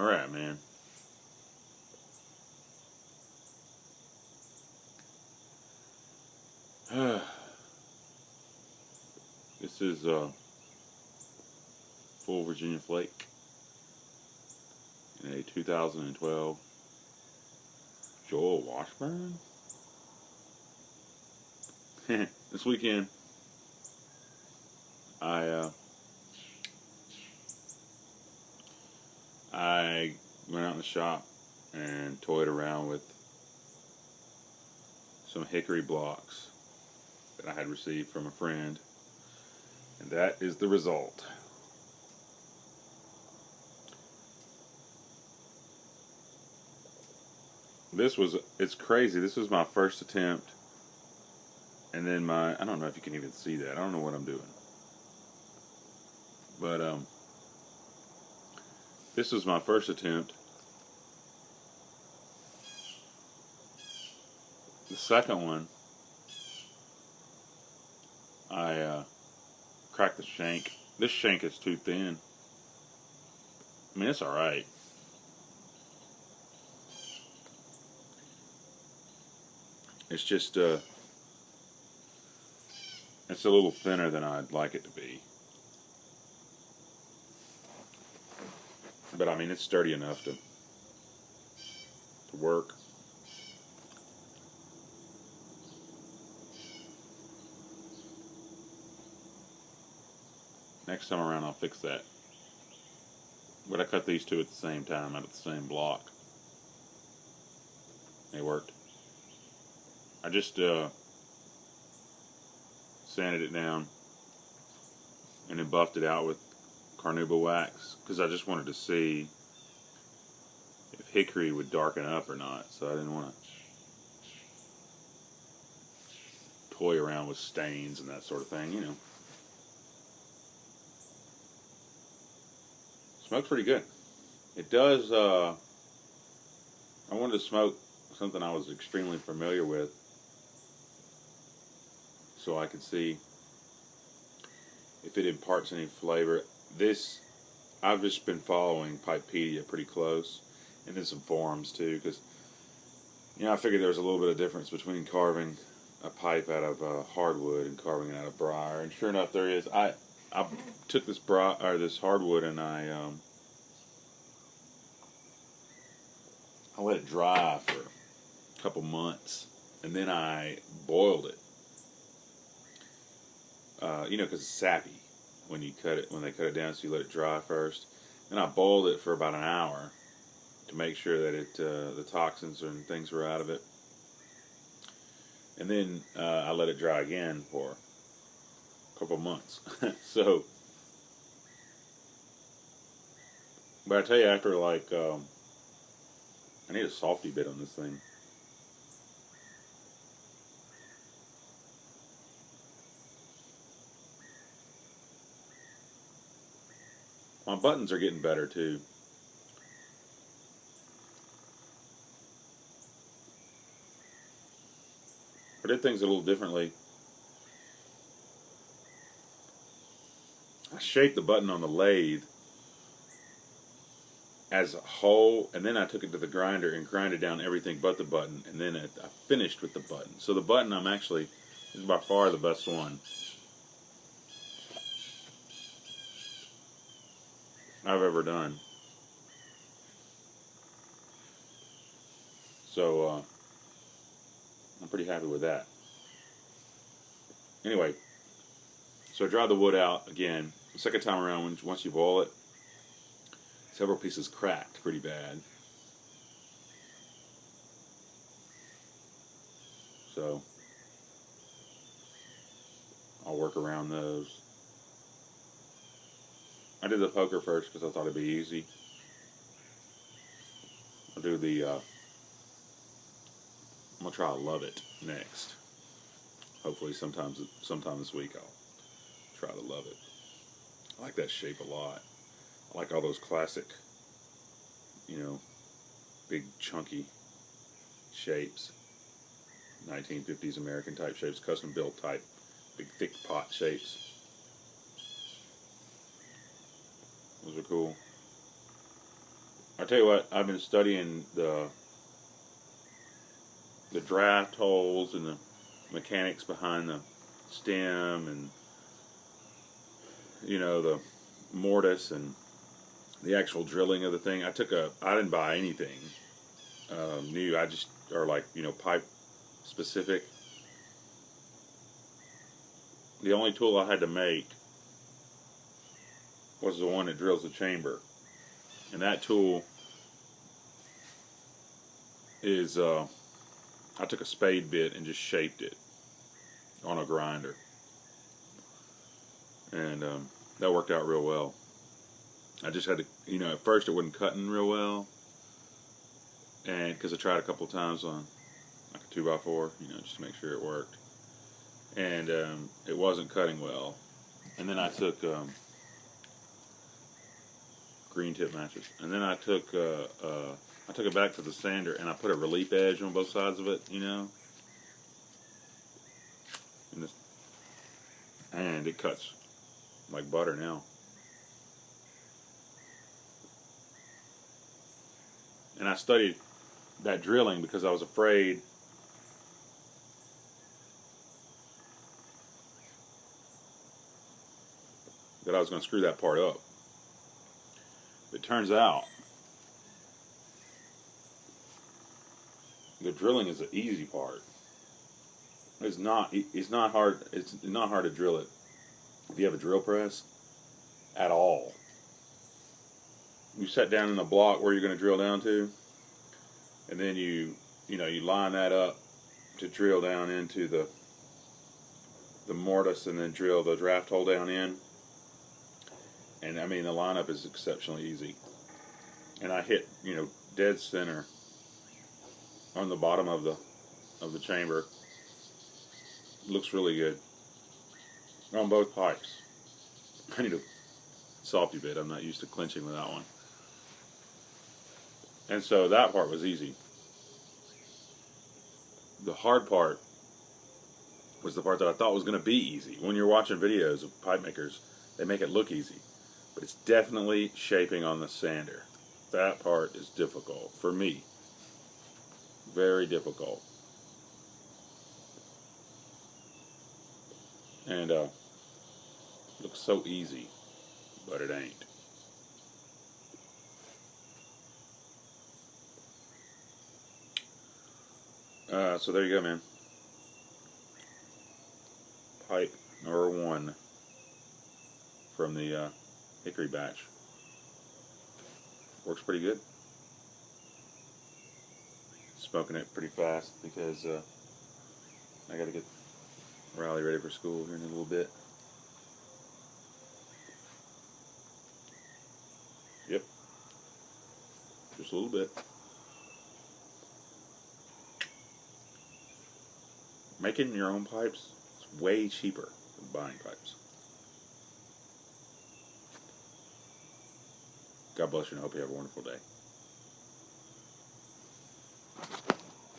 Alright, man. This is full Virginia flake in a 2012 Joel Washburn. This weekend, I went out in the shop and toyed around with some hickory blocks that I had received from a friend, and that is the result. It's crazy. This was my first attempt, and then I don't know if you can even see that. I don't know what I'm doing. But, this was my first attempt. The second one, I cracked the shank. This shank is too thin. I mean, it's alright. It's just, it's a little thinner than I'd like it to be. But I mean, it's sturdy enough to work. Next time around, I'll fix that. But I cut these two at the same time, out of the same block. They worked. I just sanded it down and then buffed it out with carnauba wax because I just wanted to see if hickory would darken up or not. So I didn't want to toy around with stains and that sort of thing, you know. Smokes pretty good. It does, I wanted to smoke something I was extremely familiar with so I could see if it imparts any flavor. I've just been following Pipepedia pretty close, and then some forums too, because, you know, I figured there was a little bit of difference between carving a pipe out of hardwood and carving it out of briar, and sure enough there is. I took this hardwood and I let it dry for a couple months, and then I boiled it. You know, because it's sappy when they cut it down, so you let it dry first. Then I boiled it for about an hour to make sure that the toxins and things were out of it. And then I let it dry again for a couple months. So, but I tell you, after like, I need a softy bit on this thing. My buttons are getting better too. I did things a little differently. I shaped the button on the lathe as a whole, and then I took it to the grinder and grinded down everything but the button, and then I finished with the button. So the button is by far the best one I've ever done. So I'm pretty happy with that. Anyway, so I dried the wood out again. The second time around, once you boil it, several pieces cracked pretty bad. So I'll work around those. I did the poker first because I thought it'd be easy. I'll do I'm gonna try Love It next. Hopefully sometime this week I'll try to Love It. I like that shape a lot. I like all those classic, you know, big chunky shapes. 1950s American type shapes, custom built type, big thick pot shapes. Those are cool. I tell you what, I've been studying the draft holes and the mechanics behind the stem, and the mortise and the actual drilling of the thing. I didn't buy anything new. I just are like pipe specific. The only tool I had to make was the one that drills the chamber, and that tool is I took a spade bit and just shaped it on a grinder, and that worked out real well. I just had to, at first it wasn't cutting real well, and because I tried a couple times on like a 2x4, just to make sure it worked, and it wasn't cutting well. And then I took green tip matches, and then I took it back to the sander, and I put a relief edge on both sides of it, and it cuts like butter now. And I studied that drilling because I was afraid that I was going to screw that part up. It turns out the drilling is the easy part. It's not hard. It's not hard to drill it if you have a drill press at all. You set down in the block where you're going to drill down to, and then you line that up to drill down into the mortise, and then drill the draft hole down in. And I mean, the lineup is exceptionally easy. And I hit dead center on the bottom of the chamber. Looks really good on both pipes. I need a softy bit. I'm not used to clinching with that one. And so that part was easy. The hard part was the part that I thought was going to be easy. When you're watching videos of pipe makers, they make it look easy. But it's definitely shaping on the sander. That part is difficult for me. Very difficult. And looks so easy, but it ain't. So there you go, man. Pipe number 1 from the hickory batch. Works pretty good. Smoking it pretty fast because I got to get Riley ready for school here in a little bit. Yep. Just a little bit. Making your own pipes is way cheaper than buying pipes. God bless you, and I hope you have a wonderful day.